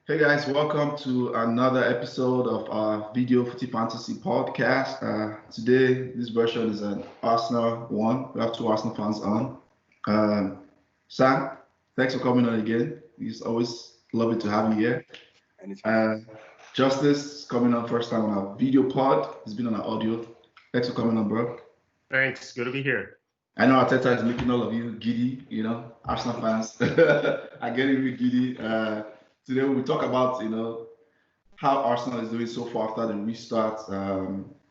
Hey guys, welcome to another episode of our Video Footy Fantasy podcast. Today, this version is an Arsenal one. We have two Arsenal fans on. Um, Sam, thanks for coming on again. It's always lovely to have you here. Anytime. Uh, Justice coming on first time on our video pod. He's been on our audio. Thanks for coming on, bro. Thanks. Good to be here. I know Arteta is making all of you giddy, Arsenal fans. I get it, really giddy. Today we talk about, how Arsenal is doing so far after the restart,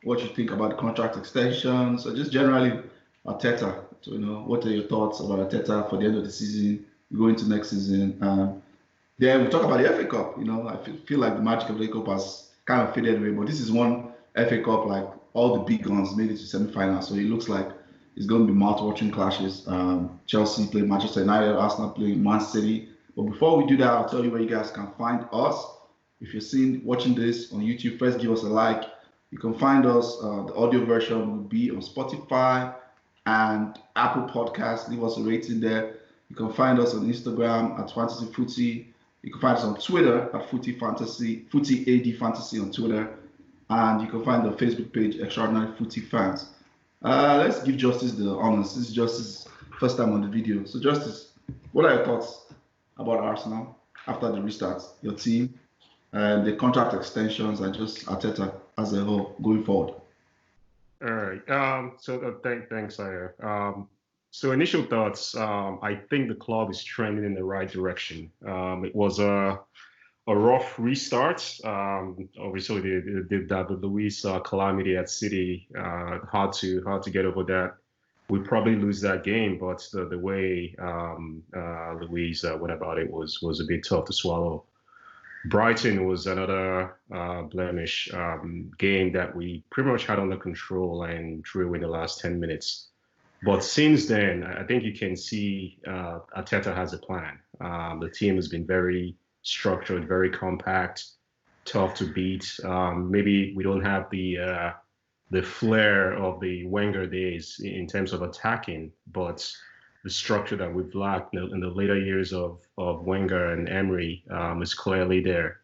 what you think about the contract extension. So just generally, Arteta. So, what are your thoughts about Arteta for the end of the season, going to next season? Then we talk about the FA Cup. I feel like the magic of the FA Cup has kind of faded away, but this is one FA Cup like all the big guns made it to semi-finals. So it looks like it's going to be mouth-watering clashes. Chelsea playing Manchester United, Arsenal playing Man City. But before we do that, I'll tell you where you guys can find us. If you're watching this on YouTube, first give us a like. You can find us. The audio version will be on Spotify and Apple Podcasts. Leave us a rating there. You can find us on Instagram at Fantasy Footy. You can find us on Twitter at Footy Fantasy, Footy AD Fantasy on Twitter. And you can find the Facebook page, Extraordinary Footy Fans. Let's give Justice the honors. This is Justice's first time on the video. So, Justice, what are your thoughts about Arsenal after the restart, your team, and the contract extensions, and just Arteta as a whole going forward? All right. Thanks, Aya. So initial thoughts. I think the club is trending in the right direction. It was a rough restart. Obviously, they did that with Luis calamity at City. Hard to get over that. We probably lose that game, but the way Luis went about it was a bit tough to swallow. Brighton was another blemish game that we pretty much had under control and drew in the last 10 minutes. But since then, I think you can see Arteta has a plan. The team has been very structured, very compact, tough to beat. Maybe we don't have the flair of the Wenger days in terms of attacking, but the structure that we've lacked in the later years of Wenger and Emery is clearly there.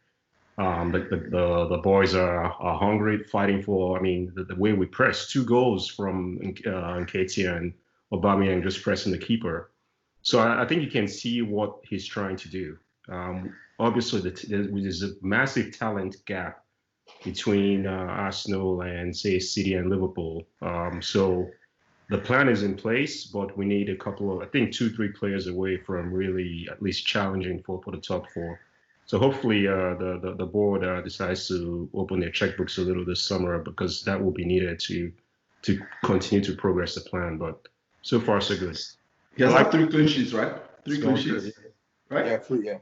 The boys are hungry, fighting for. I mean, the way we press 2 goals from Nketiah and Aubameyang just pressing the keeper. So I think you can see what he's trying to do. Obviously, there's a massive talent gap between Arsenal and, say, City and Liverpool. So the plan is in place, but we need a couple of, I think, 2-3 players away from really at least challenging for the top 4. So hopefully the board decides to open their checkbooks a little this summer, because that will be needed to continue to progress the plan. But so far, so good. He has like 3 clean sheets, right? 3 clean sheets, right? Yeah, 3, yeah.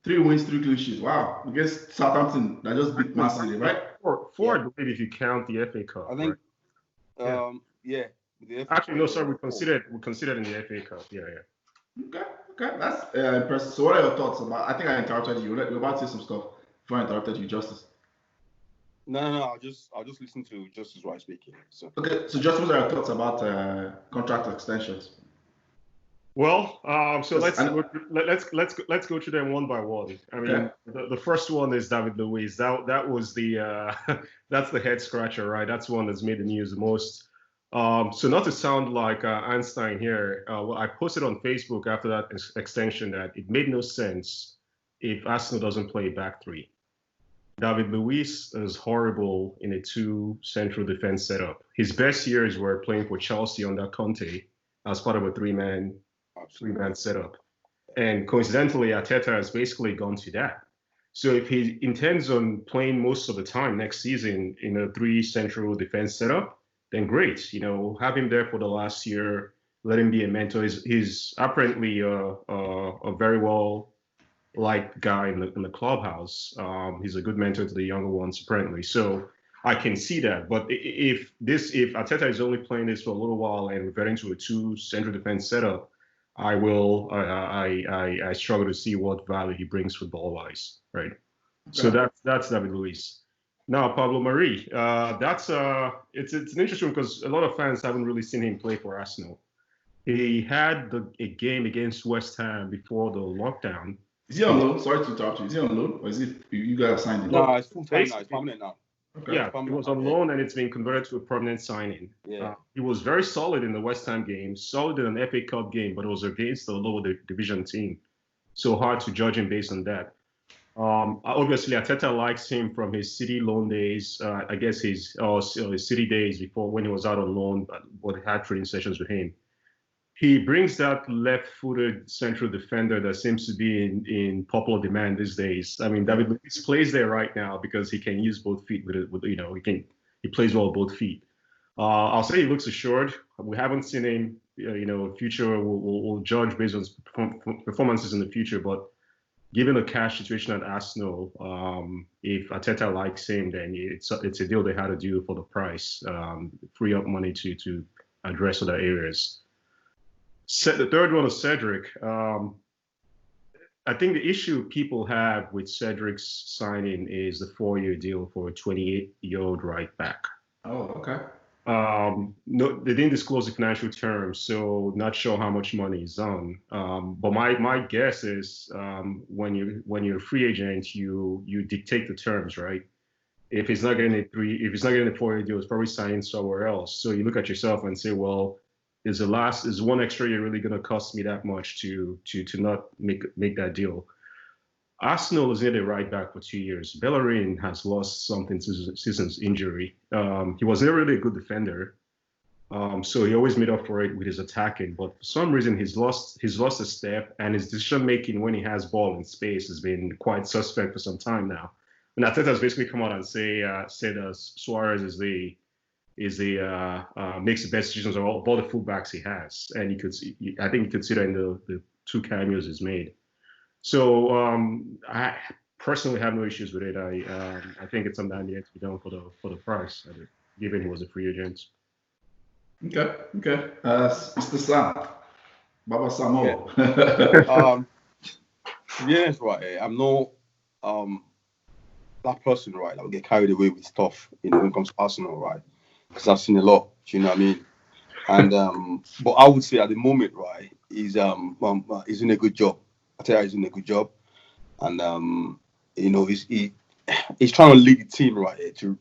3 wins, 3 clean sheets. Wow. Against Southampton, that just beat Man City, right? Four, I believe, if you count the FA Cup. I think, right? yeah. Actually, no, sorry, we considered in the FA Cup. Yeah. Okay, that's impressive. So, what are your thoughts about? I think I interrupted you. You're about to say some stuff before I interrupted you, Justice. No. I'll just listen to Justice while speaking. So okay, so Justice, what are your thoughts about contract extensions? Well, so let's go through them one by one. I mean, the first one is David Luiz. That was the that's the head scratcher, right? That's one that's made the news the most. So not to sound like Einstein here, I posted on Facebook after that extension that it made no sense if Arsenal doesn't play back 3. David Luiz is horrible in a 2 central defense setup. His best years were playing for Chelsea under Conte as part of a 3-man setup. And coincidentally, Arteta has basically gone to that. So if he intends on playing most of the time next season in a 3 central defense setup, then great. Have him there for the last year. Let him be a mentor. He's apparently a very well-liked guy in the clubhouse. He's a good mentor to the younger ones, apparently. So I can see that. But if Arteta is only playing this for a little while and reverting to a 2 central defense setup, I struggle to see what value he brings football-wise, right? Okay. So that's David Luiz. Now Pablo Mari, it's an interesting because a lot of fans haven't really seen him play for Arsenal. He had a game against West Ham before the lockdown Is he on loan? Sorry to interrupt you. Is he on loan, or is it you guys are signed him? No, it's full time now. It's permanent now. Okay. Yeah, it was on loan and it's been converted to a permanent signing. Yeah. He was very solid in the West Ham game, solid in an FA Cup game, but it was against a lower division team. So hard to judge him based on that. Obviously, Arteta likes him from his City loan days. I guess his City days before when he was out on loan, but had training sessions with him. He brings that left-footed central defender that seems to be in popular demand these days. I mean, David Luiz plays there right now because he can use both feet he plays well with both feet. I'll say he looks assured. We haven't seen him. Future we'll judge based on performances in the future, but given the cash situation at Arsenal, if Arteta likes him, then it's a deal they had to do for the price, free up money to address other areas. The third one is Cedric. I think the issue people have with Cedric's signing is the 4-year deal for a 28-year-old right back. Oh, okay. No, they didn't disclose the financial terms, so not sure how much money is on. But my guess is when you're a free agent, you dictate the terms, right? If he's not getting a 4-year deal, it's probably signing somewhere else. So you look at yourself and say, well, is one extra year really going to cost me that much to not make that deal? Arsenal is in a right back for 2 years. Bellerin has lost something since his injury. He was never really a good defender, so he always made up for it with his attacking. But for some reason, he's lost a step, and his decision making when he has ball in space has been quite suspect for some time now. And Arteta has basically come out and said Suarez makes the best decisions of all the fullbacks he has, and I think he considering the 2 cameos he's made. So I personally have no issues with it. I think it's something that needs to be done for the price, given he was a free agent. Okay. Mr. Sam, Baba Samo. Yeah. To be honest, right, I'm not that person, right, that will get carried away with stuff, when it comes to Arsenal, right? Because I've seen a lot, do you know what I mean? And but I would say at the moment, right, he's doing a good job. I tell you, he's doing a good job, and he's trying to lead the team right to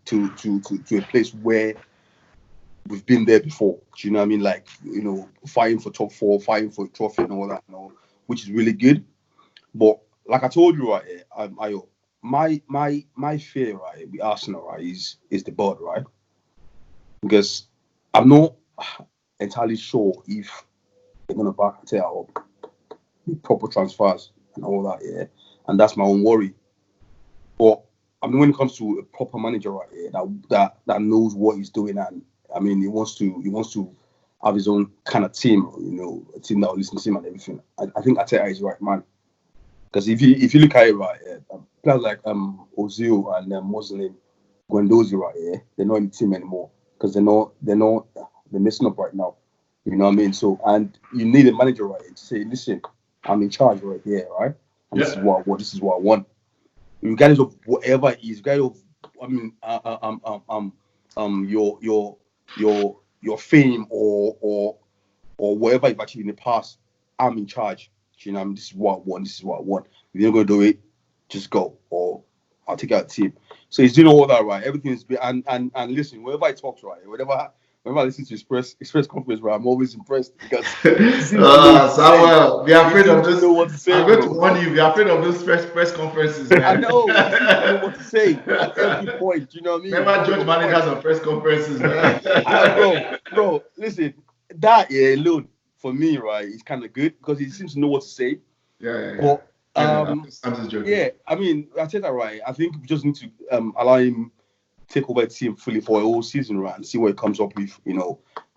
a place where we've been there before. Do you know what I mean? Like, fighting for top 4, fighting for a trophy and all that, which is really good. But like I told you, right, Ayo, my fear, right, with Arsenal, right, is the board, right, because I'm not entirely sure if they're gonna back Arteta up. Proper transfers and all that, yeah, and that's my own worry. But I mean, when it comes to a proper manager right here that knows what he's doing, and I mean, he wants to have his own kind of team, a team that will listen to him and everything. I think Arteta is the right man, because if you look at it right, players like Ozil and what's his name, Guendouzi right here, they're not in the team anymore because they're messing up right now. You know what I mean? So, and you need a manager right here to say, listen, I'm in charge right here, right? And This is what I want. Regardless of whatever it is, regardless of your fame or whatever you've achieved in the past, I'm in charge. You know, this is what I want. If you're not gonna do it, just go, or I'll take out the team. So he's doing all that right. Everything's been and listen, whenever he talks right, whenever I listen to his press conference, right, I'm always impressed because Samuel, be afraid of this. Know what to say, I'm going to warn you. Be afraid of those press conferences, man. I know. He doesn't know what to say at every point. You know what I mean? Never judge managers on press conferences, man. bro. Listen, that alone for me, right, is kind of good because he seems to know what to say. Yeah. But I'm just joking. Yeah, I mean, I said that right. I think we just need to allow him take over the team fully for a whole season, right, and see what he comes up with,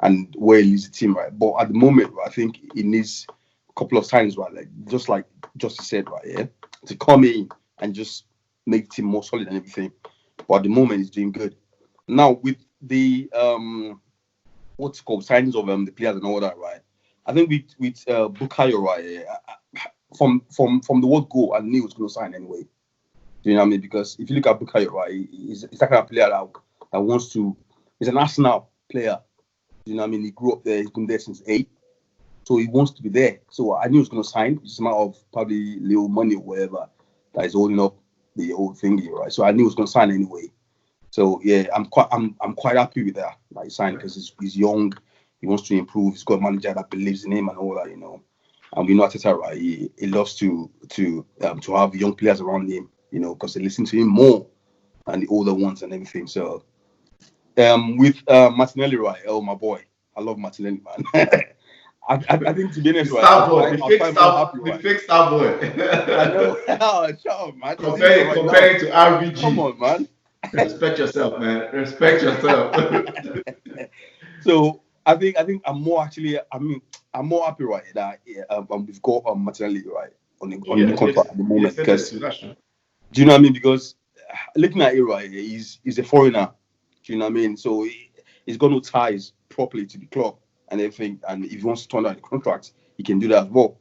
and where he leads the team, right. But at the moment, right, I think he needs a couple of times, right, like Justice said, right, yeah, to come in and just make the team more solid and everything. But at the moment, he's doing good. Now with the what's it called, signings of the players and all that, right. I think with Bukayo, right, from the word go, I knew he was going to sign anyway. Do you know what I mean? Because if you look at Bukayo, right, he's that kind of player that wants to. He's an Arsenal player. Do you know what I mean? He grew up there. He's been there since 8. So he wants to be there. So I knew he was going to sign. It's a matter of probably little money or whatever that is holding up the whole thingy, right? So I knew he was going to sign anyway. So yeah, I'm quite happy with that. Like he signed because he's young. He wants to improve. He's got a manager that believes in him and all that, And we know Arteta, right? He loves to have young players around him, because they listen to him more than the older ones and everything. So with Martinelli, right? Oh my boy, I love Martinelli, man. I think to be honest, right? The fixed star boy. I know. Shut up, man. Comparing to RBG. Come on, man. Respect yourself, man. Respect yourself. So I think I'm more happy right that we've got Martinelli right on the new contract at the moment because do you know what I mean? Because looking at it right, he's a foreigner. Do you know what I mean? So he's got no ties properly to the club and everything. And if he wants to turn down the contract, he can do that as well.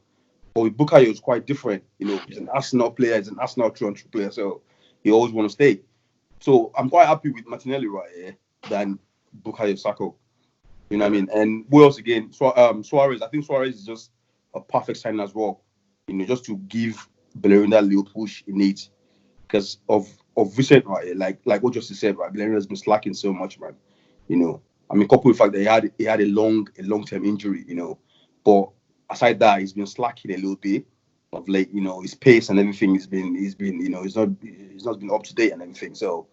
But with Bukayo, it's quite different. He's an Arsenal player, he's an Arsenal true player, so he always want to stay. So I'm quite happy with Martinelli right here than Bukayo Saka. You know what I mean? And who else again? Suarez. I think Suarez is just a perfect sign as well. Just to give Bellerin that little push he needs. Because of recent, right? Like what Justice said, right? Bellerin has been slacking so much, man. Coupled with the fact that he had a long-term injury, But aside that, he's been slacking a little bit of late. His pace and everything he's not been up to date and everything. So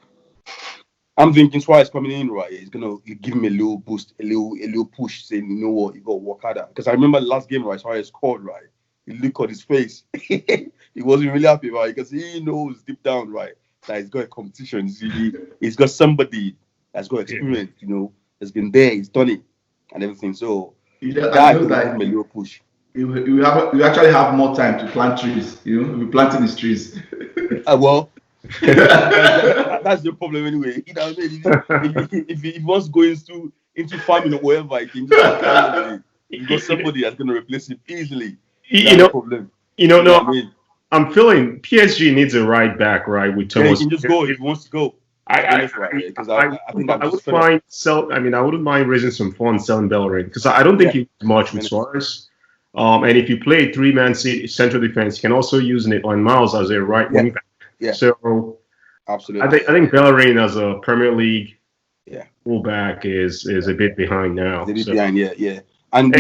I'm thinking Suarez coming in, right? He's gonna give him a little boost, a little push, saying, you know what, you got to work harder. Because I remember the last game, right? Suarez scored, right? You look at his face. He wasn't really happy, right? Because he knows deep down, right, that he's got a competition. He's got somebody that's got experience, has been there, he's done it, and everything. So that is a little push. You actually have more time to plant trees. You'll be planting his trees. Well. That's the problem anyway. You know what I mean? If he wants to go into farming or whatever, he can just he got somebody that's going to replace him easily. Problem. I'm feeling PSG needs a right back, right? With Thomas. He can just go if he wants to go. I wouldn't mind raising some funds selling Bellerin because I don't think he needs much with Suarez. And if you play 3-man central defense, you can also use Maitland Miles as a right wing back. Yeah. So absolutely, I think Bellerin as a Premier League fullback is a bit behind now. Behind, yeah. And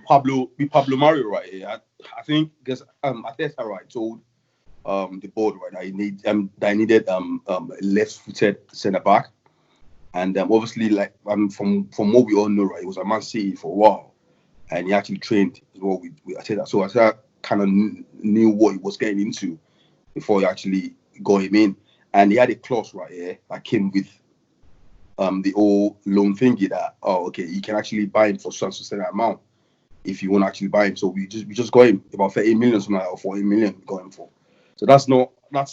Pablo Mario right here. I think because Arteta right told the board right that he needed a left-footed centre back, and obviously from what we all know, right, he was at Man City for a while, and he actually trained as well with Arteta. So Arteta kind of knew what he was getting into before he actually got him in, and he had a clause right here that came with the old loan thingy that you can actually buy him for such a certain amount if you want to actually buy him. So we just got him about 30 million or 40 million we got him for. So that's not bad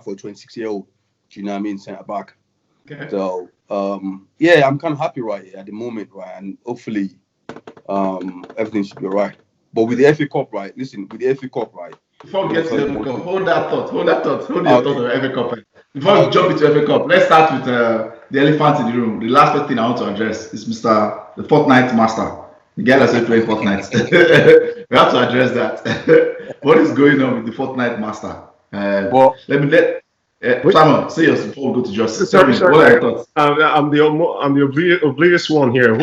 for a 26-year-old. Do you know what I mean? Centre back. Okay. So I'm kind of happy right here at the moment, right, and hopefully everything should be alright. But with the FA Cup, right? Listen, with the FA Cup, right? Before we get to the FA Cup, hold that thought. Hold your thoughts on the FA Cup. Before we jump into FA Cup, let's start with the elephant in the room. The last thing I want to address is the Fortnite master. The guy that's playing Fortnite. We have to address that. What is going on with the Fortnite master? Simon, say yours before we go to Justice. Sorry. What are your thoughts? I'm the oblivious one here.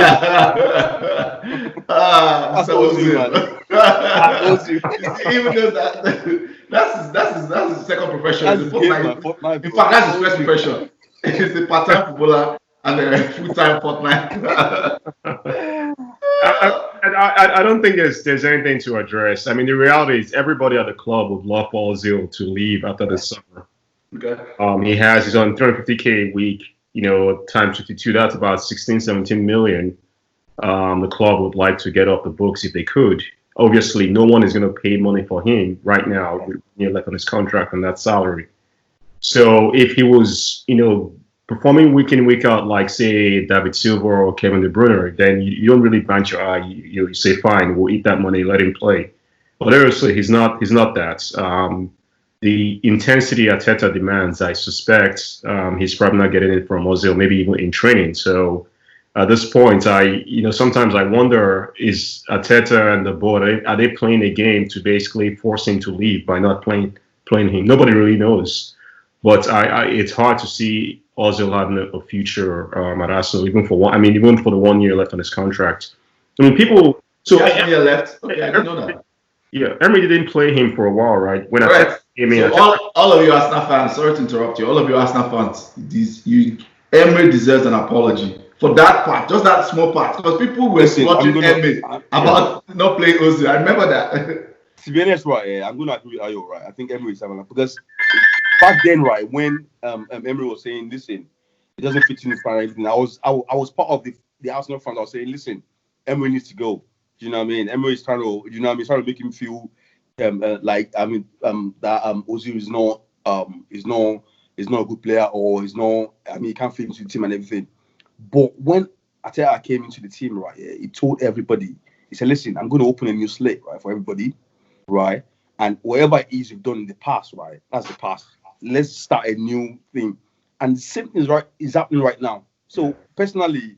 Even though that's his second profession. In fact, that's his first profession. He's a part-time footballer and a full-time Fortnite. I don't think there's anything to address. I mean, the reality is everybody at the club would love Ozil to leave after the summer. Okay. He has his own 350K a week, times 52. That's about 16, 17 million. The club would like to get off the books if they could. Obviously, no one is going to pay money for him right now, on his contract and that salary. So if he was, performing week in, week out, like, say, David Silva or Kevin De Bruyne, then you don't really bite your eye. You say, fine, we'll eat that money, let him play. But obviously, he's not that. The intensity Arteta demands, I suspect he's probably not getting it from Ozil, maybe even in training. So at this point, sometimes I wonder, is Arteta and the board, are they playing a game to basically force him to leave by not playing him? Nobody really knows. But it's hard to see Ozil having a future at Arsenal, even for even for the 1 year left on his contract. I mean, people. So he has 1 year left. Okay, I didn't know that. Yeah, Emery didn't play him for a while, right? When Right. so all of you Arsenal fans, sorry to interrupt you. All of you Arsenal fans, Emery deserves an apology for that part, just that small part, because people were watching Emery about not playing Ozil. I remember that. To be honest, right, I'm going to agree with Ayo, right? I think Emery is having because back then, right, when Emery was saying, listen, it doesn't fit in his plan, everything. I was part of the Arsenal fans. I was saying, listen, Emery needs to go. Do you know what I mean? Emery is trying to, trying to make him feel that Ozil is not a good player, or he can't fit into the team and everything. But when Arteta came into the team, right, he told everybody, he said, listen, I'm going to open a new slate, right, for everybody, right? And whatever it is you've done in the past, right, that's the past. Let's start a new thing. And the same thing is happening right now. So personally,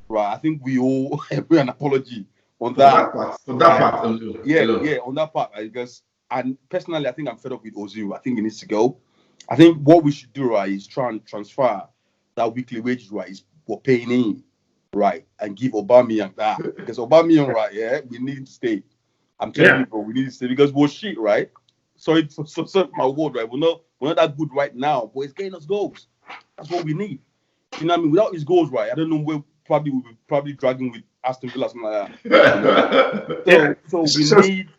right, I think we owe Emery an apology on that part. On that part. On that part, I guess. And personally, I think I'm fed up with Ozil. I think he needs to go. I think what we should do, right, is try and transfer that weekly wages, right, is we're paying him, right, and give Aubameyang that. Because Aubameyang, right, we need to stay. I'm telling you, bro, we need to stay because we're shit, right? Sorry for my word, right? We're not that good right now, but it's getting us goals. That's what we need. You know what I mean? Without his goals, right, I don't know where we'll be dragging with Aston Villa, something like that. So we need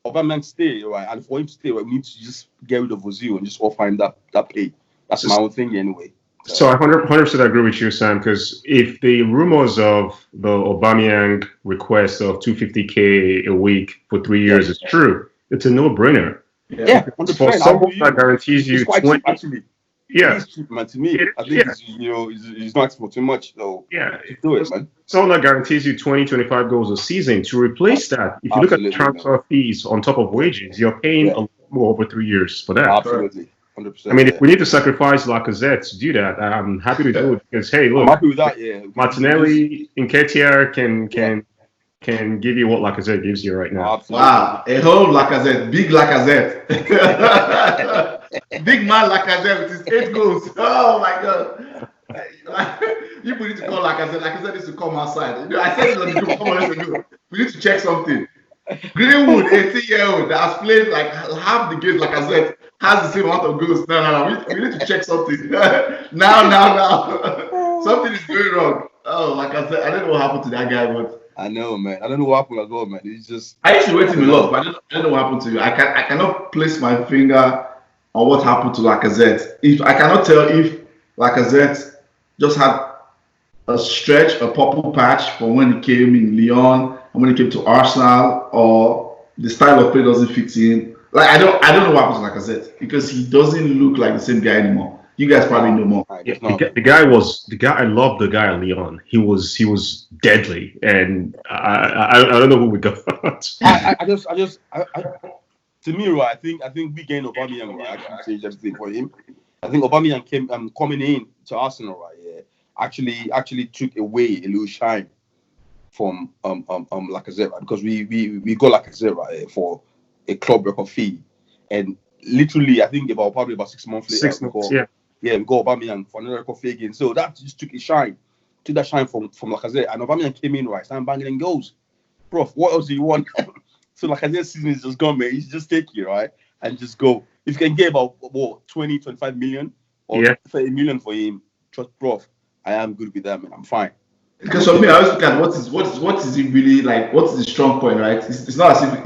Aubameyang to stay, right? And for him to stay, right, we need to just get rid of Ozil and just all find that pay. That's my own thing anyway. So I 100% agree with you, Sam, because if the rumors of the Aubameyang request of $250K a week for 3 years is true, it's a no-brainer. Yeah, for someone that guarantees you 20, cheap, actually. Yeah, it's cheap, man. To me, I think he's not asking for too much, so do it, man. Someone that guarantees you 20-25 goals a season, to replace that, if you look at the transfer fees on top of wages, you're paying a lot more over 3 years for that. Absolutely. 100%, I mean, if we need to sacrifice Lacazette to do that, I'm happy to do it because, hey, look, I'm happy with that, Martinelli, Nketiah can give you what Lacazette gives you right now. Absolutely. Wow, a whole Lacazette, big Lacazette. Big man Lacazette with his 8 goals. Oh my God. People need to call Lacazette. Lacazette needs to come outside. I said to the group, come on, let's go. We need to check something. Greenwood, 18-year-old, that has played like half the games Lacazette, has the same amount of goals. No. We need to check something. Now. Something is going wrong. Oh, like I said, I don't know what happened to that guy, but I know, man. I don't know what happened as well, man. It's just I used to rate him a lot, but I don't know what happened to you. I cannot place my finger on what happened to Lacazette. If I cannot tell if Lacazette just had a stretch, a purple patch from when he came in Lyon and when he came to Arsenal, or the style of play doesn't fit in. Like I don't know what happened to Lacazette because he doesn't look like the same guy anymore. You guys probably know more. Yeah, the guy. I love the guy at Lyon. He was deadly, and I don't know who we got. To me, right, I think we gained Aubameyang, right? I can change everything for him. I think Aubameyang came coming in to Arsenal, right? Yeah, actually took away a little shine from Lacazette, right? Because we got Lacazette, right, for a club record fee, and literally I think probably about 6 months later, we got Aubameyang for another record fee again. So that just took that shine from Lacazette, and Aubameyang came in, right, started banging in goals. Bro, what else do you want? So Lacazette's season is just gone, man. You should just take it, right, and just go. If you can get about 20, 25 million or 30 million for him, trust, bro, I am good with that, man. I'm fine. Because for me, I always look at what is it really like? What is the strong point, right? It's not as if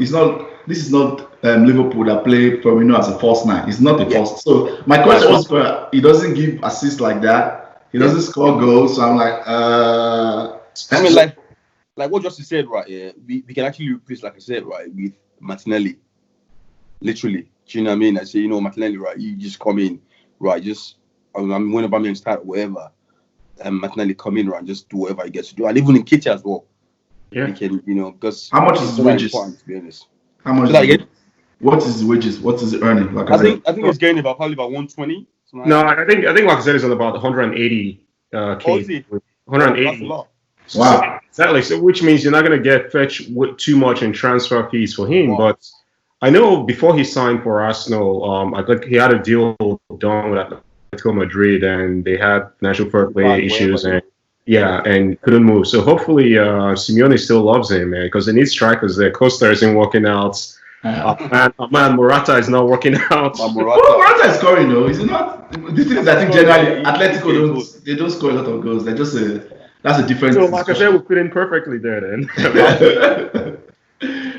this is not Liverpool that play Firmino as a false nine. It's not a false. So my question was, he doesn't give assists like that. He doesn't score goals. So I'm like, I mean, like what Justin said, right? Yeah, we can actually replace, like I said, right, with Martinelli. Literally, do you know what I mean? I say, Martinelli, right? You just come in, right? Just when Aubameyang start, whatever. Martinelli come in, right, and just do whatever he gets to do, and even in Nketiah as well. Yeah, he can, because how much is his wages? To be honest, how much? What is his wages? What is he earning? Like I think he's getting probably about 120. No, I think Lacazette is on about 180 K. 180. That's a lot. Wow. Exactly. So, which means you're not going to get fetched with too much in transfer fees for him. Wow. But I know before he signed for Arsenal, I think he had a deal done with Atletico Madrid, and they had financial fair play issues, and and couldn't move. So hopefully, Simeone still loves him, man, because they need strikers there. Costa isn't working out. Man, Morata is not working out. Morata is scoring though. Is it not? The thing is, I think generally Atletico don't score a lot of goals. They're just that's a different. So like I said, we fit in perfectly there then.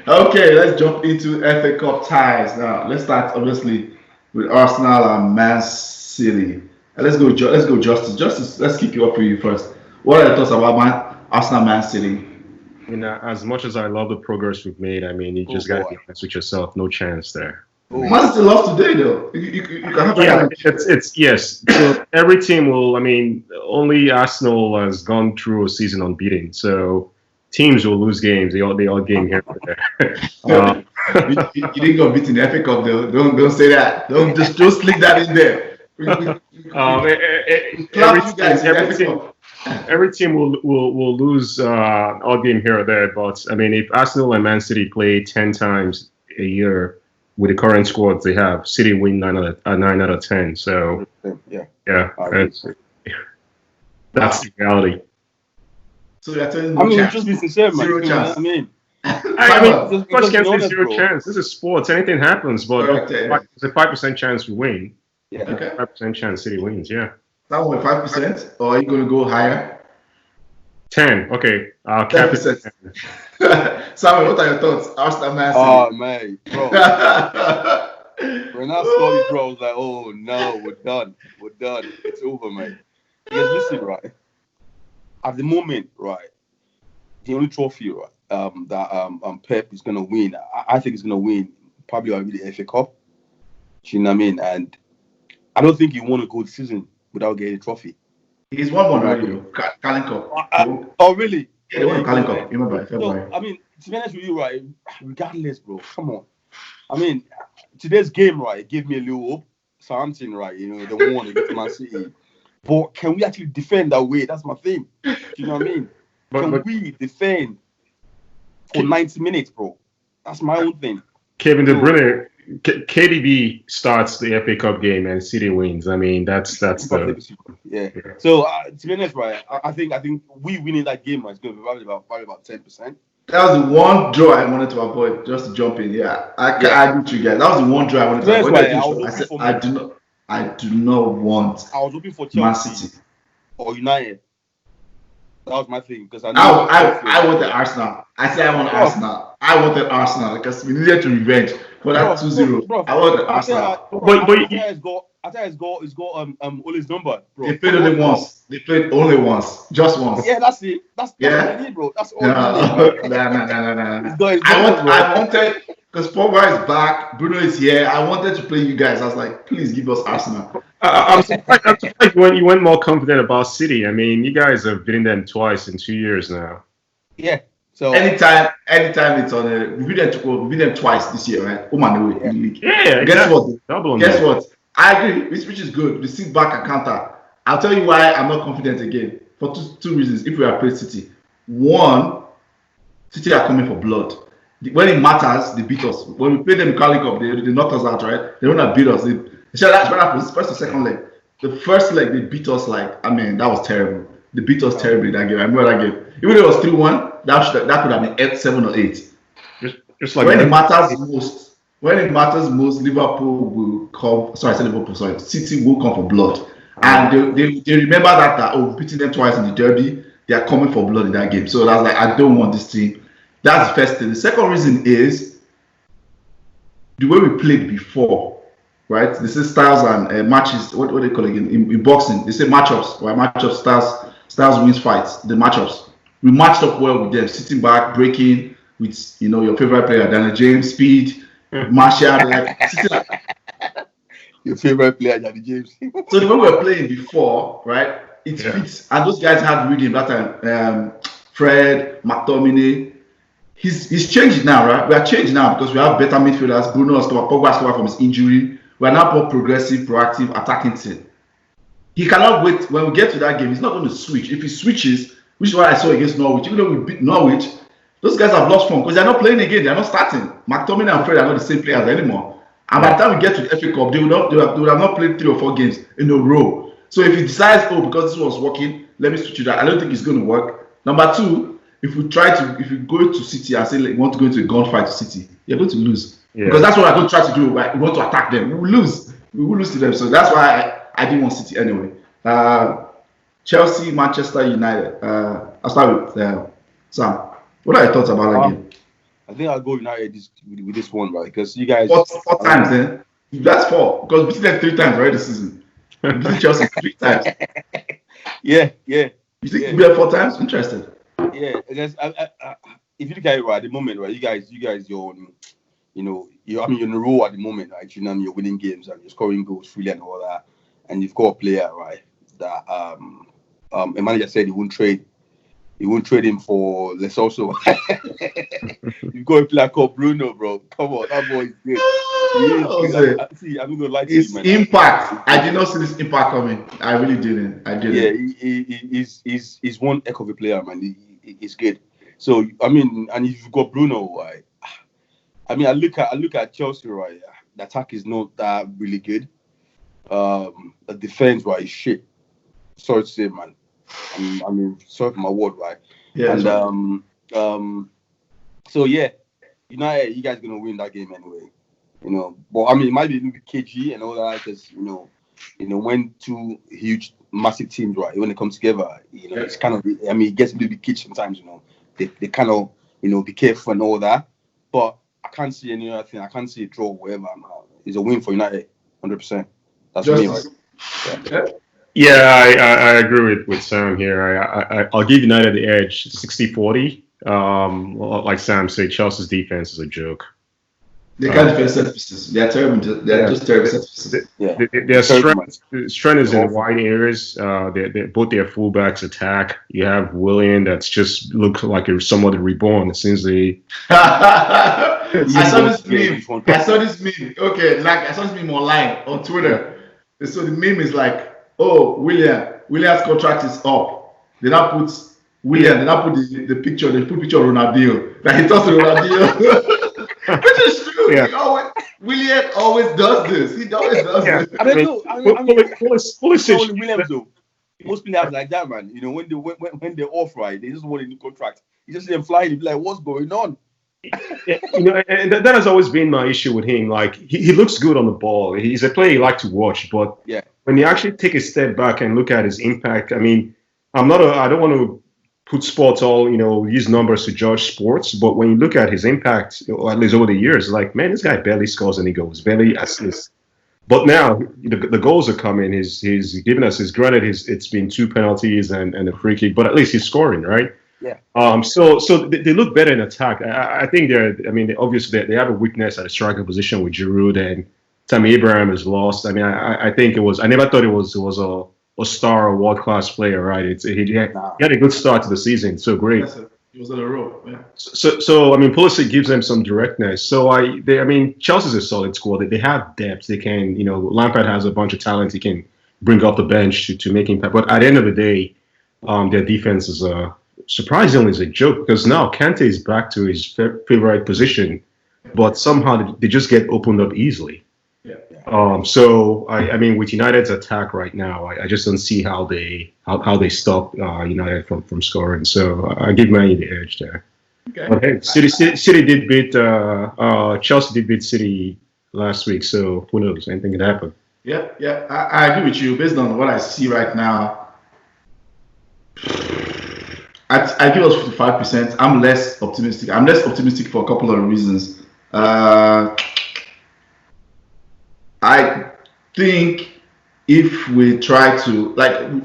Okay, let's jump into FA Cup ties now. Let's start obviously with Arsenal and Man City. And let's go, Justice. Justice, let's kick you up for you first. What are your thoughts about Arsenal, Man City? As much as I love the progress we've made, I mean, you just got to be honest with yourself. No chance there. Man City lost today, though. You can have it's yes. So every team will. I mean, only Arsenal has gone through a season unbeaten. So teams will lose games. They all game here and there. You didn't go beat in the FA Cup, though. Don't say that. Don't slip that in there. Every team will lose all game here or there. But I mean, if Arsenal and Man City play 10 times a year with the current squads they have, City win 9 out of 10. So that's the reality. So you're telling me, just be sincere, man. Zero chance. First can't say zero chance. This is sports. Anything happens, but there's a 5% chance we win. Yeah. Okay. 5% chance City wins. Yeah. That one 5%, or are you going to go higher? 10. Okay. I'll cap 10%. Samuel, what are your thoughts? Arsenal, Man City. Oh man, bro. When I saw you, bro, I was like, oh no, we're done. It's over, man. Because listen, right. At the moment, right, the only trophy, right, that Pep is gonna win, I think he's gonna win probably the FA Cup. Do you know what I mean? And I don't think he won a good season without getting a trophy. He's won one already, Carling Cup. Oh really? Yeah, they won Carling Cup. You remember? So, I mean, to be honest with you, right, regardless, bro, come on. I mean, today's game, right, gave me a little hope. Something, right, you know, they won against Man City. But can we actually defend that way? That's my thing. Do you know what I mean? Can we defend for 90 minutes, bro? That's my own thing. Kevin De Bruyne, KDB starts the FA Cup game and City wins. I mean, that's the So to be honest, right, I think we winning that game is going to be probably about 10%. That was the one draw I wanted to avoid. Just to jump in, I agree with you guys. That was the one draw I wanted to avoid. I said I do not want. I was hoping for Chelsea Man City or United. That was my thing because I wanted Arsenal. I said I want Arsenal. I wanted Arsenal because we needed to revenge for that 2-0. I wanted Arsenal. He's got Ole's number, bro. They played only once. Just once. Yeah, that's it. That's all I need, bro. That's all I need. No. I wanted because Pogba is back, Bruno is here. I wanted to play you guys. I was like, please give us Arsenal. I'm surprised when you went more confident about City. I mean, you guys have beaten them twice in 2 years now. Yeah. So anytime it's on we beat them twice this year, right? Home and away in the league. Yeah. Guess what? I agree, which is good. We sit back and counter. I'll tell you why I'm not confident again. For two reasons. If we are playing City, one, City are coming for blood. When it matters, they beat us. When we play them in Carling Cup, they knocked us out, right? They don't beat us. That's what happened. First or second leg. The first leg they beat us that was terrible. They beat us terribly that game. I remember that game. Even though it was 3-1, that could have been 7 or 8. Just like when it matters most, Liverpool will come. Sorry, I said Liverpool. Sorry, City will come for blood, and they remember that beating them twice in the derby, they are coming for blood in that game. So that's like I don't want this team. That's the first thing. The second reason is the way we played before, right? This is styles and matches. What do they call it again in boxing? They say matchups. Right? Matchups, styles wins fights. The matchups. We matched up well with them, sitting back, breaking with your favorite player, Daniel James, speed, Martial, your favorite player, Daniel James. So the way we were playing before, right? It fits, and those guys had rhythm that time. Fred, McTominay. He's changed now, right? We are changed now because we have better midfielders. Bruno has come back, Pogba has come back from his injury. We are now more progressive, proactive, attacking team. He cannot wait. When we get to that game, he's not going to switch. If he switches, which is what I saw against Norwich. Even though we beat Norwich, those guys have lost form because they're not playing again. They're not starting. McTominay and Fred are not the same players anymore. And by the time we get to the FA Cup, they would have not played 3 or 4 games in a row. So if he decides, oh, because this was working, let me switch it out, I don't think it's going to work. Number 2, if we go to City and say like, we want to go into a gunfight to City, you're going to lose. Yeah. Because that's what I'm going to try to do. Right? We want to attack them. We will lose. We will lose to them. So that's why I didn't want City anyway. Chelsea, Manchester United. I'll start with Sam. What are your thoughts about that game? I think I'll go United with this one, right? Because you guys... 4 times, then. That's 4. Because we beat them 3 times already this season. We beat Chelsea 3 times. Yeah. You think we beat them 4 times? Interesting. Yeah, because if you look at it right at the moment, right, you guys, you're on, you're in a row at the moment, right? You know, you're winning games and you're scoring goals freely and all that, and you've got a player, right, that a manager said he won't trade him for less also. You've got a player called Bruno, bro. Come on, that boy is good. See, I'm gonna lie to you, man. Impact. I did not see this impact coming. I really didn't. Yeah, he's one heck of a player, man. He's good. So I mean, and if you've got Bruno, right? I mean, I look at Chelsea, right? The attack is not that really good. The defense, right, is shit. Sorry to say, man. I mean, sorry for my word, right? Yeah. And so yeah, United, you guys are gonna win that game anyway. But I mean, it might be a little bit cagey and all that because when 2 huge, massive teams, right, when they come together, it's kind of, I mean, it gets a little bit cagey sometimes. They kind of, be careful and all that. But I can't see any other thing. I can't see a draw or whatever. It's a win for United, 100%. That's me, right? Yeah. Yeah, I agree with Sam here. I'll give United the edge, 60-40. Like Sam said, Chelsea's defense is a joke. They can't defend set pieces. They're terrible. They're just terrible set pieces. Their strength is in wide areas. Both their fullbacks attack. You have Willian that's just looks like he's somewhat reborn since they. I saw this meme. Okay, like I saw this meme online on Twitter. So the meme is like, oh, William's contract is up. They now put William. They now put the picture. They put picture of Ronaldinho. Like he talks to Ronaldinho, which is true. Yeah. William always does this. He always does this. I mean, Williams though. Most players like that, man. When they're off, right, they just want a new contract. You just see them flying. You be like, what's going on? And that has always been my issue with him. Like he looks good on the ball. He's a player you like to watch, but when you actually take a step back and look at his impact, I mean, I don't want to put sports use numbers to judge sports, but when you look at his impact, at least over the years, like, man, this guy barely scores any goals, barely assists. But now the goals are coming. He's given us granted it's been 2 penalties and a free kick, but at least he's scoring, right? Yeah. So they look better in attack. I think obviously they have a weakness at the striker position with Giroud, and Tammy Abraham is lost. I mean, I think I never thought it was a star or world class player, right? He had a good start to the season, so great. He was on a roll. Yeah. So I mean, Pulisic gives them some directness. So Chelsea's a solid squad. They have depth. They can, Lampard has a bunch of talent. He can bring off the bench to make impact. But at the end of the day, their defense is surprisingly is a joke because now Kante is back to his favorite position, but somehow they just get opened up easily. Yeah. So I mean, with United's attack right now, I just don't see how they stop United from scoring. So I give Man U the edge there. Okay. But hey, City did beat Chelsea did beat City last week, so who knows? Anything could happen. Yeah. I agree with you. Based on what I see right now, I give us 55%. I'm less optimistic. I'm less optimistic for a couple of reasons. I think if we try to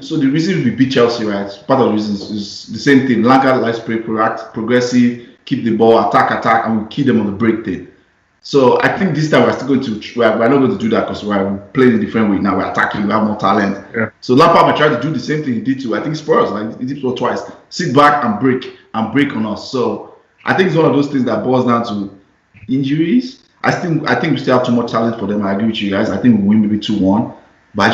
so the reason we beat Chelsea, right? Part of the reasons is the same thing. Lampard likes play progressive, keep the ball, attack, and we kill them on the break thing. So I think this time we're still going to we're not going to do that because we're playing a different way now. We're attacking. We have more talent. Yeah. So Lampard might try to do the same thing he did to Spurs. Like he did so twice. Sit back and break on us. So I think it's one of those things that boils down to injuries. I think we still have too much talent for them. I agree with you guys. I think we win maybe 2-1. But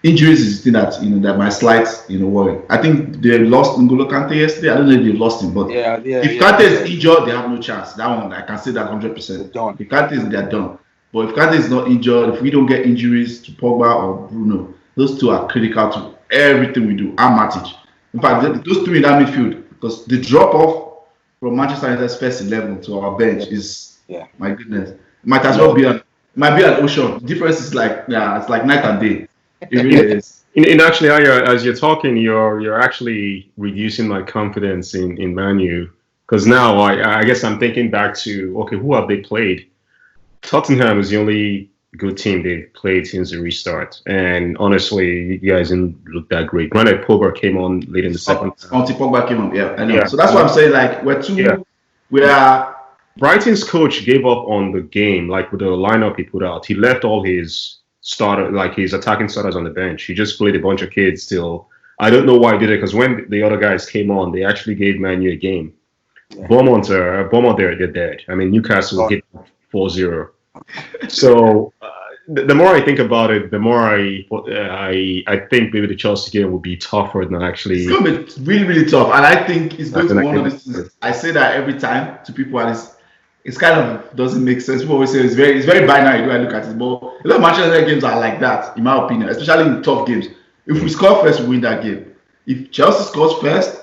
injuries is the thing that that my slight worry. I think they lost N'Golo Kante yesterday. I don't know if they lost him, but if Kante is injured, they have no chance. That one I can say that 100%. Done. If Kante is, they're done. But if Kante is not injured, if we don't get injuries to Pogba or Bruno, those two are critical to everything we do. And Matic. In fact, those three in that midfield, because the drop off from Manchester United's first 11 to our bench is, my goodness, it might as well be an ocean. The difference is it's like night and day. It really is. Actually, as you're talking, you're actually reducing my confidence in Man U, because now I guess I'm thinking back to, okay, who have they played? Tottenham is the only good team they've played since the restart, and honestly, you guys didn't look that great. Granted, Pogba came on late in the second. Pogba came on, I know. So that's what I'm saying. Like we are. Brighton's coach gave up on the game, like with the lineup he put out. He left all his his attacking starters on the bench. He just played a bunch of kids till. I don't know why he did it, because when the other guys came on, they actually gave Man U a game. Beaumont, they're dead. I mean, Newcastle hit 4-0. So the more I think about it, the more I think maybe the Chelsea game will be tougher than actually. It's going to be really, really tough, and I think it's going to be one of these things. I say that every time to people, and it's kind of doesn't make sense. People always say it's very binary when I look at it, but a lot of Manchester games are like that, in my opinion, especially in tough games. If we score first, we win that game. If Chelsea scores first,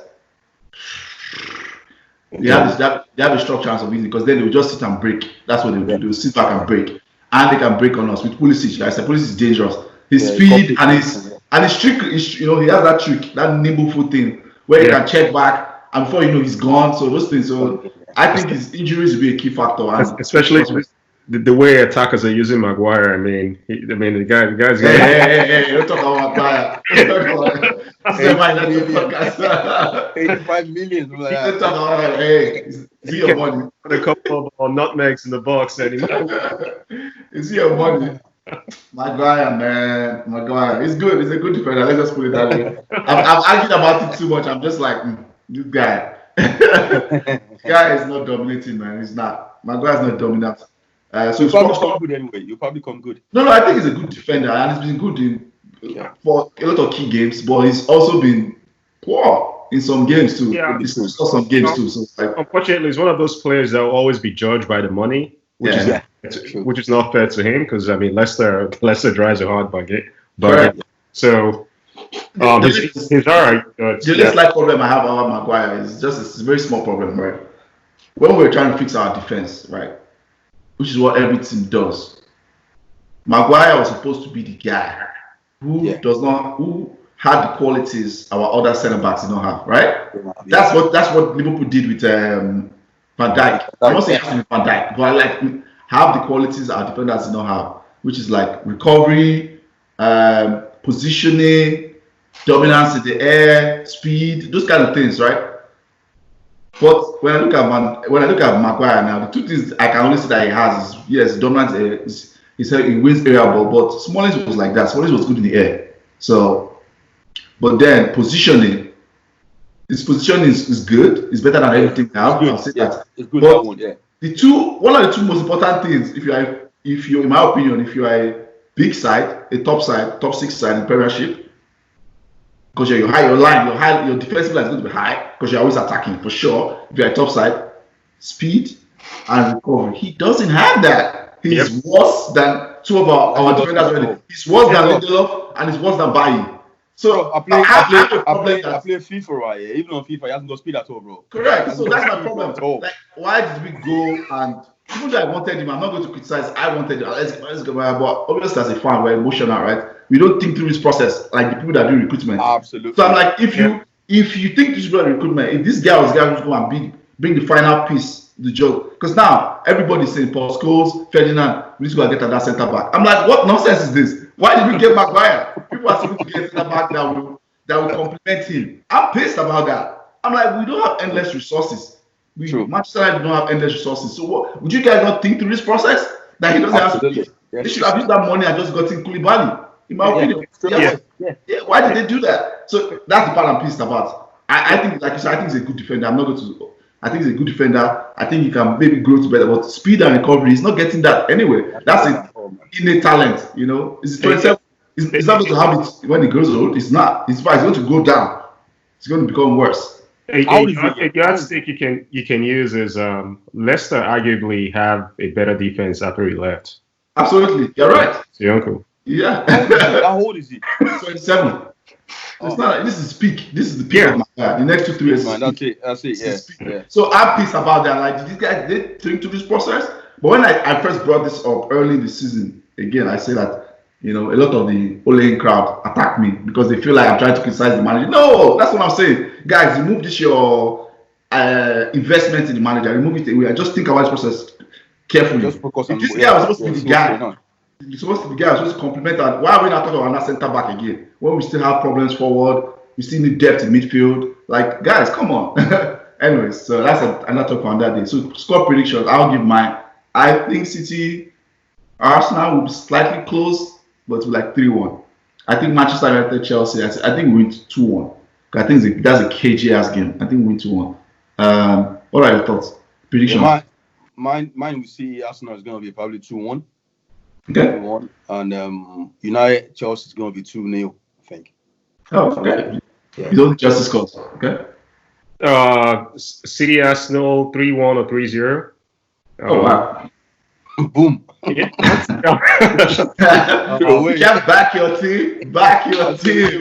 they have a strong chance of winning, because then they will just sit and break. That's what they will do. They will sit back and break, and they can break on us with Pulisic. Like I said, Pulisic is dangerous. His speed and his trick, he has that trick, that nimble foot thing where he can check back, and before you know, he's gone. So those things. So I think his injuries will be a key factor, especially the way attackers are using Maguire. I mean, the guy's. Hey! Don't talk about Maguire. 85 million. Don't talk about is your money? A couple of nutmegs in the box anymore. Is your money? Maguire, man, Maguire. He's good. He's a good defender. Let's just put it that way. I've argued about it too much. I'm just like, this guy. This guy is not dominating, man. He's not. Maguire's not dominant. So you'll probably come good anyway. You'll probably come good. No, I think he's a good defender, and he's been good for a lot of key games, but he's also been poor in some games too. Yeah, he's lost some games too. So unfortunately, he's one of those players that will always be judged by the money, which is not fair to him, because I mean Leicester drives a hard budget. So he's all right. The least like problem I have about Maguire is it's a very small problem, right? When we're trying to fix our defense, right, which is what every team does, Maguire was supposed to be the guy who had the qualities our other centre backs did not have, right? That's what Liverpool did with Van Dijk. I'm not saying Van Dijk, but have the qualities our defenders did not have, which is like recovery, positioning, dominance in the air, speed, those kind of things, right? But when I look at Maguire now, the two things I can only say that he has is, yes, dominance. He wins area ball, but Smalling was like that. Smalling was good in the air. So, but then positioning, his positioning is good. It's better than everything now. I'll say that. It's good. But that one, one of the two most important things, if you're in my opinion, if you're a big side, a top side, top 6 side in Premiership, because your defensive line is going to be high because you're always attacking for sure. If you're a top side, speed and recovery. He doesn't have that. He's worse than two of our defenders already. He's worse than Lindelof and he's worse than Bailly. So I play FIFA, right? Even on FIFA, he hasn't got speed at all, bro. Correct. So that's my problem. Like, why did we go and even though I wanted him, I'm not going to criticize. I wanted him. Let's go. But obviously, as a fan, we're emotional, right? We don't think through this process like the people that do recruitment. Absolutely. So I'm like, if you think this is about recruitment, if this guy was going to go and bring the final piece, the joke, because now everybody's saying Paul Scholes, Ferdinand, we need to go and get that centre back. I'm like, what nonsense is this? Why did we get Maguire? People are supposed to get centre back that will complement him. I'm pissed about that. I'm like, we don't have endless resources. Manchester United don't have endless resources. So what? Would you guys not think through this process that he doesn't have to? They should have used that money and just got in Koulibaly. In my opinion, why did they do that? So that's the part I'm pissed about. I think, like you said, I think he's a good defender. I'm not going to. I think he's a good defender. I think he can maybe grow to better, but speed and recovery, he's not getting that anyway. That's an innate talent, you know. He's It's not going to have it when it grows old. It's not. It's fine. It's going to go down. It's going to become worse. A How is it? yardstick you can use is Leicester arguably have a better defense after he left. Absolutely, you're right. So uncle. Yeah. How old is he? 27. It's not. This is peak. This is the peak of my guy. The next 2-3 years. Man, that's it. That's it. Yeah. So I'm pissed about that. Like, did these guys they think to this process? But when I first brought this up early in the season, again, I say that, a lot of the Ole crowd attack me because they feel like I'm trying to criticize the manager. No, that's what I'm saying. Guys, remove this your investment in the manager. Remove it away. Just think about this process carefully. Just focus on this guy was supposed to be the guy. He's supposed to be the guy who's supposed to complement that. Why are we not talking about another centre back again? When we still have problems forward, we still need depth in midfield. Like, guys, come on. Anyways, so that's another talk on that day. So, score predictions, I'll give mine. I think City, Arsenal will be slightly close, but like 3-1. I think Manchester United, Chelsea, I think we win 2-1. I think that's a KG ass game. I think we win 2-1. What are your thoughts? Prediction? Yeah, mine we see Arsenal is going to be probably 2-1. Okay. 2-1. And United, Chelsea is going to be 2-0, I think. Oh, okay. Yeah. You don't Chelsea scores. Okay. City Arsenal 3-1 or 3-0. Oh wow! Boom. Yeah. You can't back your team. Back your team,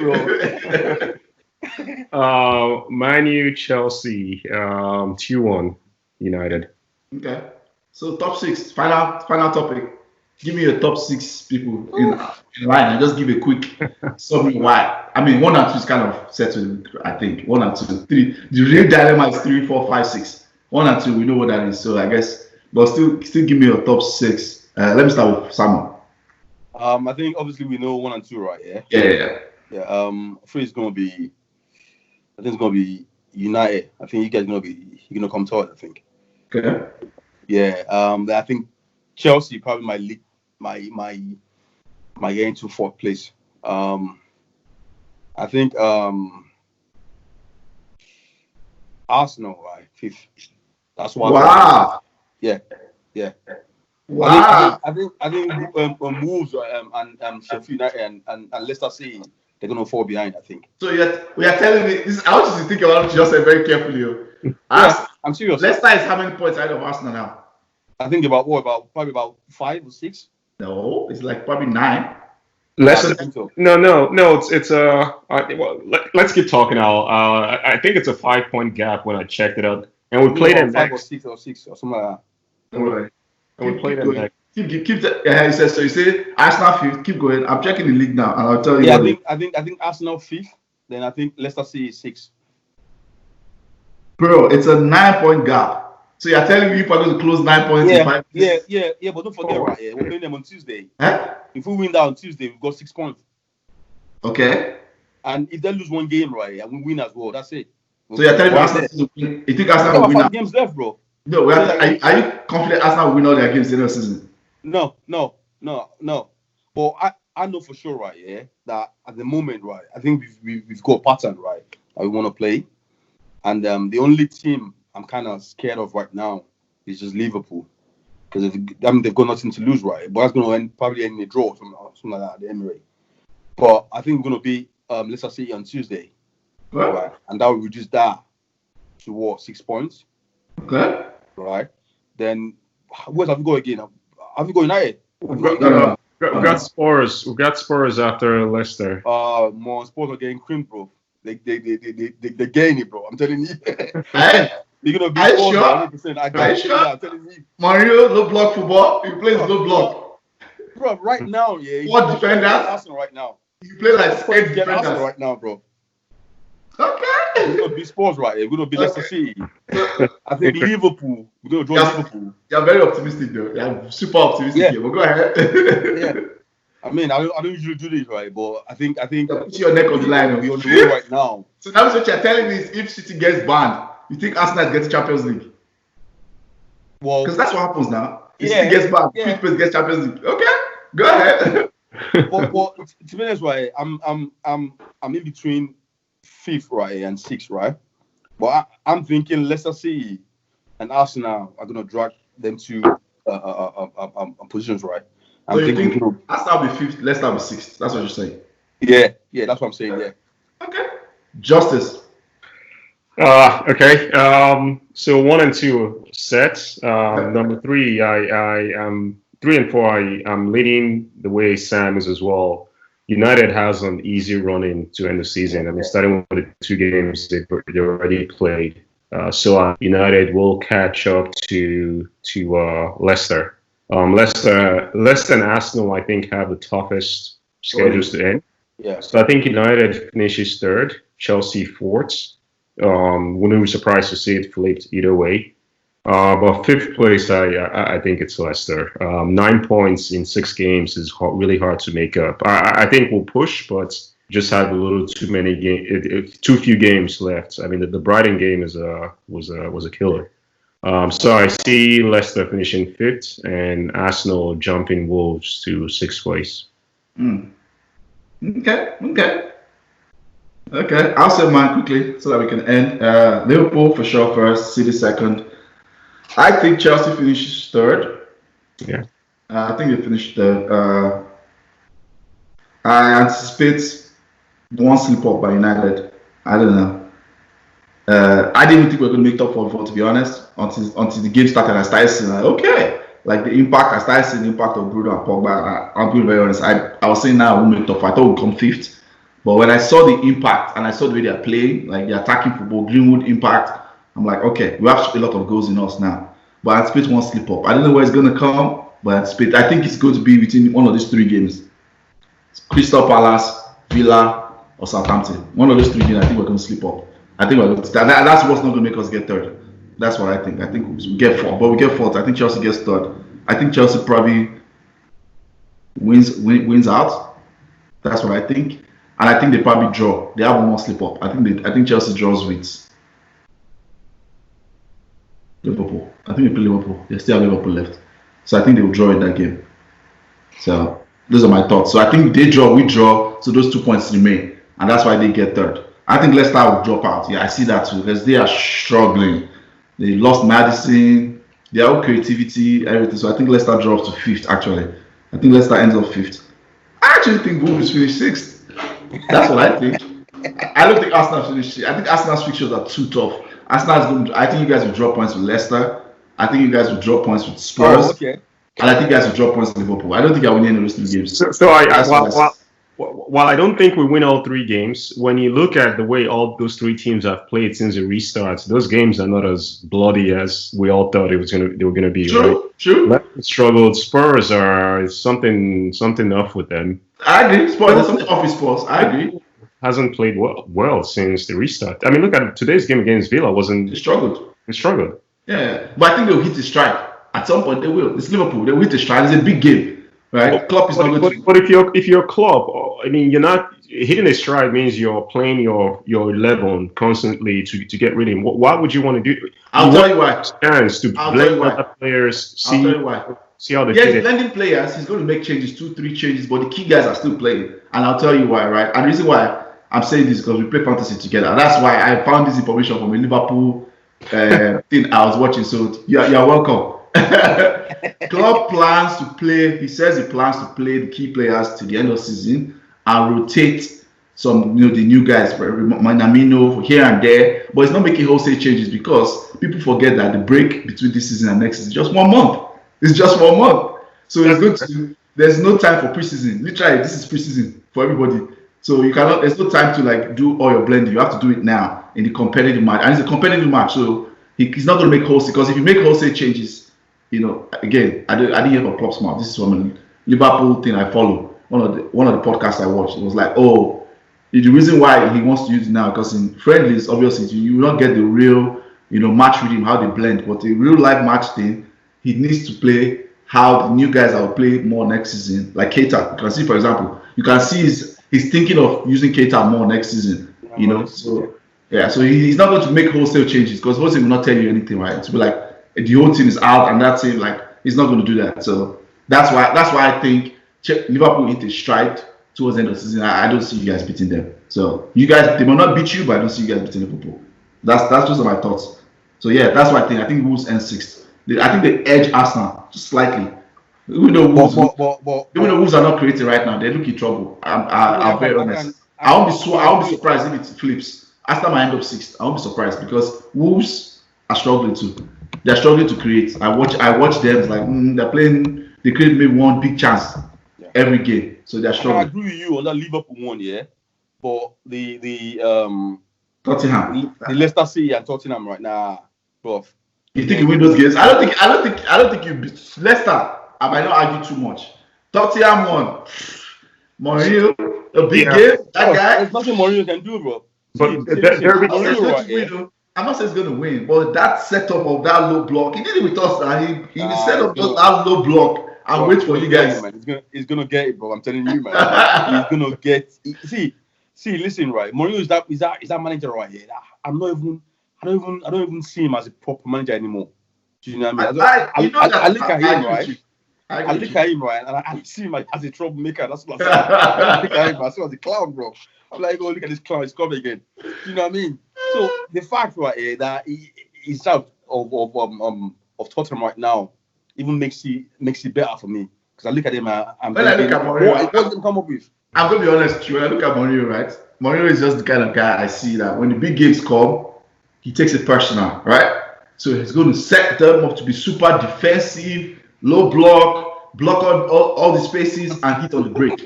bro. Man U, Chelsea 2-1 United. Okay. So top 6. Final topic. Give me your top 6 people in line and just give a quick summary why. I mean, 1 and 2 is kind of settled, I think. 1 and 2. 3. The real dilemma is 3, 4, 5, 6. 1 and 2, we know what that is. So I guess, but still give me your top 6. Let me start with Samuel. I think obviously we know 1 and 2, right? Yeah. Yeah. 3 is gonna be. I think it's gonna be United. I think you guys you're gonna come third. I think. Okay. Yeah. I think Chelsea probably might lead my get into 4th place. I think Arsenal, right, 5th. That's why. Wow. Yeah. Wow. I think Wolves and Sheffield United and Leicester City, they're gonna fall behind. I think. So we are telling me this. I want you to think about what you just said very carefully. Yeah, I'm serious. Leicester is how many points ahead of Arsenal now? I think probably about 5 or 6. No, it's like probably 9. Leicester. No. It's let's keep talking now. I think it's a 5-point gap when I checked it out, and we played them 5 next. or 6 or something like that. Alright. And we played them next. Keep he says so. You say Arsenal 5th. Keep going. I'm checking the league now, and I'll tell you. Yeah, I think Arsenal 5th. Then I think Leicester City is 6th. Bro, it's a 9-point gap. So you're telling me you're going to close 9 points in 5 days? Yeah. But don't forget, right? Yeah, we're playing them on Tuesday. Huh? If we win that on Tuesday, we've got 6 points. Okay. And if they lose 1 game, right, and we win as well, that's it. So you're telling me Arsenal will win? You think Arsenal will win? 5 games left, bro. No, are you confident Arsenal will win all their games in the season? No. But I know for sure, right? Yeah, that at the moment, right, I think we've got a pattern, right, that we want to play, and the only team I'm kind of scared of right now is just Liverpool, because they've got nothing to lose, right? But that's going to probably end in a draw, something like that at the Emirates. But I think we're going to beat Leicester City on Tuesday, right? And that will reduce that to what, 6 points, okay? Right? Then where have we got again? Have we got United? We've got Spurs. We've got Spurs after Leicester. More Spurs are getting creamed, bro. They're getting it, bro. I'm telling you. You're gonna be Spurs, sure? 100%. Are you sure? I'm telling you. Mario, low block football. He plays low block. Bro, right now, yeah. What defenders? Arsenal right now. You play like 8 defenders right now, bro. Okay. We're gonna be Spurs, right? We're gonna be Leicester City. I think Liverpool. We're gonna draw Liverpool. You're very optimistic, though. You're super optimistic here. But go ahead. Yeah. I mean, I don't usually do this, right? But I think put your neck on the line. We're on the way right now. So now what you're telling me is, if City gets banned, you think Arsenal gets Champions League? Well, because that's what happens now. If City gets banned, Fifth gets Champions League. Okay, go ahead. But to be honest, right, I'm in between 5th, right, and 6th, right. But I'm thinking Leicester City and Arsenal are gonna drag them to positions, right. So I'm you thinking, think Arsenal will be fifth, Leicester will be sixth? That's what you're saying. yeah, that's what I'm saying. Yeah. Okay. Justice. Okay. So 1 and 2 set. Yeah. Number 3, I am 3 and 4. I'm leading the way Sam is as well. United has an easy run in to end the season. I mean, starting with the 2 games they already played. So United will catch up to Leicester. Leicester and Arsenal, I think, have the toughest schedules to end. Yeah. So I think United finishes third, Chelsea fourth. Wouldn't be surprised to see it flipped either way. But fifth place, I think it's Leicester. 9 points in 6 games is really hard to make up. I think we'll push, but just have a little too few games left. I mean, the Brighton game was a killer. So I see Leicester finishing fifth and Arsenal jumping Wolves to sixth place. Okay. I'll say mine quickly so that we can end. Liverpool for sure first, City second. I think Chelsea finishes third. Yeah. I think they finished third. I anticipate one slip up by United. I don't know. I didn't think we were going to make top 4 to be honest, until the game started. I started seeing like the impact. I started seeing the impact of Bruno and Pogba. I'm being very honest. I was saying now we'll make top 4. I thought we'd come fifth. But when I saw the impact and I saw the way they're playing, like the attacking football, Greenwood impact, I'm like, okay, we have a lot of goals in us now. But I anticipate one slip up. I don't know where it's going to come, but I think it's going to be within one of these 3 games. Crystal Palace, Villa, or Southampton. One of those 3 games, I think we're going to slip up. I think we're going to, that's what's not going to make us get third. That's what I think. I think we get 4th, but we get 4th. I think Chelsea gets third. I think Chelsea probably wins out. That's what I think. And I think they probably draw. They have one more slip up. I think Chelsea draws with Liverpool. I think they play Liverpool. They still have Liverpool left. So I think they will draw in that game. So those are my thoughts. So I think they draw, we draw. So those 2 points remain. And that's why they get third. I think Leicester will drop out. Yeah, I see that too. Because they are struggling. They lost Maddison, their own creativity, everything. So I think Leicester drops to 5th actually. I think Leicester ends up 5th. I actually think Wolves finish 6th. That's what I think. I don't think Arsenal finish. I think Arsenal's fixtures are too tough. Arsenal is going to, I think you guys will drop points with Leicester. I think you guys will drop points with Spurs. Oh, okay. And I think you guys will drop points with Liverpool. I don't think I win any of those 3 games. While I don't think we win all 3 games, when you look at the way all those 3 teams have played since the restart, those games are not as bloody as we all thought they were going to be. True. Struggled. Spurs are something off with them. I agree. Spurs, there's something off with Spurs. I agree. Hasn't played well since the restart. I mean, look at today's game against Villa. They struggled. Yeah, but I think they'll hit the strike at some point. They will. It's Liverpool. They'll hit the strike. It's a big game, right? Klopp is not going to. But if you're Klopp, I mean, you're not hitting a stride means you're playing your 11 constantly to get rid of him. Why would you want to do? I'll tell you why. Chance to blame other players. I'll tell you why. See how they fit in. Lending players, he's going to make changes, 2-3 changes, but the key guys are still playing. And I'll tell you why, right? And the reason why I'm saying this is because we play fantasy together. That's why I found this information from a Liverpool thing I was watching. So you're welcome. Klopp plans to play. He says he plans to play the key players to the end of the season and rotate some, the new guys, Minamino here and there. But it's not making wholesale changes because people forget that the break between this season and next is just 1 month. It's just 1 month. So it's good to. There's no time for preseason. Literally, this is preseason for everybody. So you cannot. There's no time to do all your blending. You have to do it now in the competitive match, and it's a competitive match. So he's not going to make wholesale because if you make wholesale changes, again, I didn't hear from Klopp's mouth. This is from a Liverpool thing I follow. One of the podcasts I watched. It was like, the reason why he wants to use it now because in friendlies, obviously, you will not get the real, match rhythm how they blend. But the real life match thing, he needs to play how the new guys will play more next season, like Keita. You can see, for example, he's thinking of using Keita more next season. So he's not going to make wholesale changes because wholesale will not tell you anything, right? To be like the whole team is out and that's it. Like he's not going to do that. So that's why I think Liverpool hit a stride towards the end of the season. I don't see you guys beating them. So you guys, they might not beat you, but I don't see you guys beating Liverpool. That's just my thoughts. So yeah, that's what I think. I think Wolves end 6th. I think they edge Arsenal just slightly. Even though Wolves, but even though Wolves are not creating right now, they look in trouble. I'm very honest. I won't be surprised if it flips. After I end up sixth, I won't be surprised because Wolves are struggling too. They're struggling to create. I watch them. It's like they're playing. They create maybe one big chance every game, so they're struggling. I agree with you on that Liverpool one, yeah. But the Tottenham, the Leicester City and Tottenham right now, bro. You think you win those games? I don't think you beat Leicester. I might not argue too much. Tottenham won. Mourinho, a big game. That guy. There's nothing Mourinho can do, bro. But I'm not saying he's going to win, but that setup of that low block, he did it with us. He set up that low block and wait for you guys. He's gonna get it, bro. I'm telling you, man. He's gonna get. See. Listen, right. Mourinho is that manager right here. I don't even see him as a proper manager anymore. Do you know what I mean? I look at him, right? I look at him, right, and I see him as a troublemaker. That's what I say. I look at him, I see him as a clown, bro. I'm like, oh, look at this clown, he's coming again. Do you know what I mean? So the fact right here that he's out of Tottenham right now even makes it better for me. Because I look at him and when I look at Mourinho, what did he come up with? I'm gonna be honest with you. When I look at Mourinho, right? Mourinho is just the kind of guy I see that when the big games come, he takes it personal, right? So he's going to set them up to be super defensive, low block all the spaces, and hit on the break,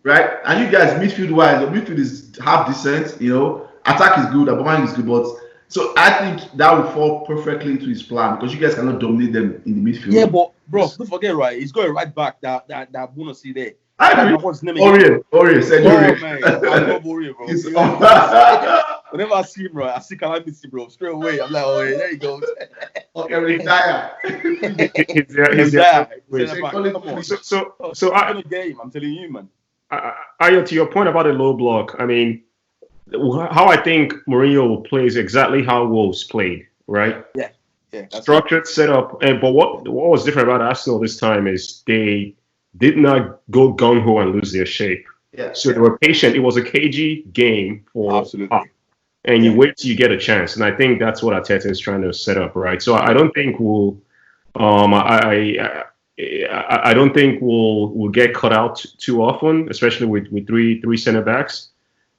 right? And you guys, midfield-wise, the midfield is half decent, you know. Attack is good, Aubameyang is good, but so I think that will fall perfectly into his plan because you guys cannot dominate them in the midfield. Yeah, but bro, don't forget, right? He's got a right back that wanna see there. I agree. Aurier said Aurier. Man, I love Aurier, bro. Whenever I see him, right, I see Calamity, bro. Straight away, I'm like, oh, yeah, there he goes. Okay, retire. He's there. So I in a game. I'm telling you, man. Ayo, to your point about the low block, I mean, how I think Mourinho will play is exactly how Wolves played, right? Yeah. Structured, set up, but what was different about Arsenal this time is they did not go gung-ho and lose their shape. Yeah. So they were patient. It was a cagey game for absolutely. And you wait till you get a chance. And I think that's what Arteta is trying to set up, right? So I don't think we'll I don't think we'll get cut out too often, especially with three center backs.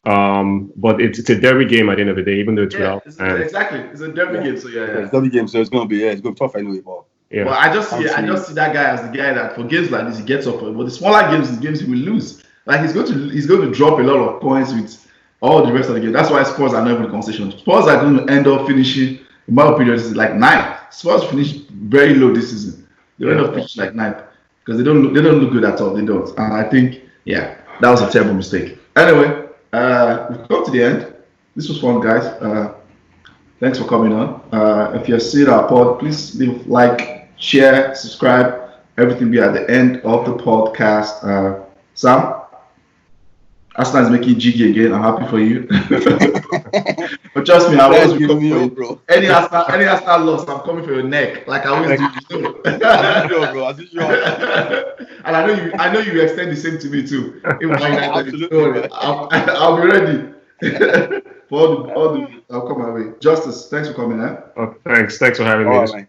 But it's a derby game at the end of the day, even though it's exactly. It's a derby game, so it's a derby game, so it's gonna be be tough anyway, but. Yeah. Well, I just see that guy as the guy that for games like this he gets up. But the smaller games, the games he will lose. Like he's going to drop a lot of points with all the rest of the game. That's why Spurs are not even in the conversation. Spurs are going to end up finishing, in my opinion, is like 9th. Spurs finished very low this season. They end up finishing like 9th because they don't look good at all. They don't. And I think that was a terrible mistake. Anyway, we've come to the end. This was fun, guys. Thanks for coming on. If you're seeing our pod, please leave like, share, subscribe. Everything be at the end of the podcast. Sam, Arsenal is making jiggy again. I'm happy for you. But trust me, I always will come for you, bro. Any Arsenal loss, I'm coming for your neck, like I always do. As usual. And I know you extend the same to me too. Absolutely. I'll be ready. For all the I'll come my way. Justice, thanks for coming, Thanks for having me. Right,